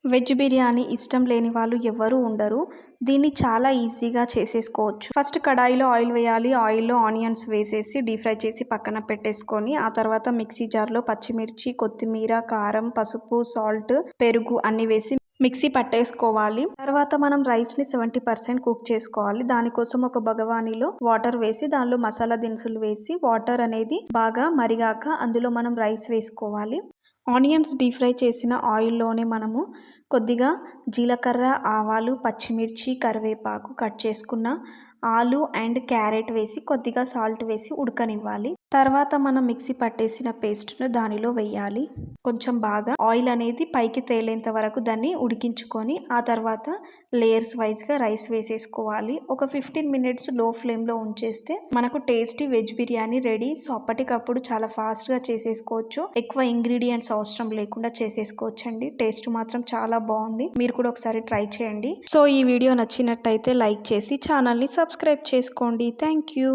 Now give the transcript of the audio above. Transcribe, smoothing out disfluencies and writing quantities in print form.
Veg biryani ఇష్టం లేని వాళ్ళు ఎవ్వరూ ఉండరు. దీన్ని చాలా ఈజీగా చేసేసుకోవచ్చు. ఫస్ట్ కడాయిలో ఆయిల్ వేయాలి. ఆయిల్‌లో ఆనియన్స్ వేసేసి డీప్ ఫ్రై చేసి పక్కన పెట్టేసుకొని, ఆ తర్వాత మిక్సీ జార్‌లో పచ్చిమిర్చి, కొత్తిమీర, కారం, పసుపు, సాల్ట్, పెరుగు అన్నీ వేసి మిక్సీ పట్టేసుకోవాలి. తర్వాత మనం రైస్‌ని 70% కుక్ చేసుకోవాలి. దానికోసం ఒక భగవానిలో వాటర్ వేసి దానిలో మసాలా దినుసులు వేసి వాటర్ అనేది బాగా మరిగాక అందులో మనం రైస్ వేసుకోవాలి. ఆనియన్స్ డీప్ ఫ్రై చేసిన ఆయిల్‌లోనే మనము కొద్దిగా జీలకర్ర, ఆవాలు, పచ్చిమిర్చి, కరివేపాకు, కట్ చేసుకున్న ఆలు అండ్ క్యారెట్ వేసి కొద్దిగా సాల్ట్ వేసి ఉడకనివ్వాలి. తర్వాత మనం మిక్సీ పట్టేసిన పేస్ట్‌ను దానిలో వేయాలి. కొంచెం బాగా ఆయిల్ అనేది పైకి తేలేంత వరకు దాన్ని ఉడికించుకొని, ఆ తర్వాత లేయర్స్ వైస్‌గా రైస్ వేసేసుకోవాలి. ఒక 15 మినిట్స్ లో ఫ్లేమ్‌లో ఉంచేస్తే మనకు tasty veg biryani ready. So, అప్పటికప్పుడు చాలా ఫాస్ట్‌గా చేసేసుకోవచ్చు. ఎక్కువ ఇంగ్రీడియెంట్స్ అవసరం లేకుండా చేసేసుకోవచ్చండి. టేస్ట్ మాత్రం చాలా బాగుంది. మీరు కూడా ఒకసారి ట్రై చేయండి. సో, ఈ వీడియో నచ్చినట్టయితే లైక్ చేసి ఛానల్‌ని సబ్స్క్రైబ్ చేసుకోండి. Thank you.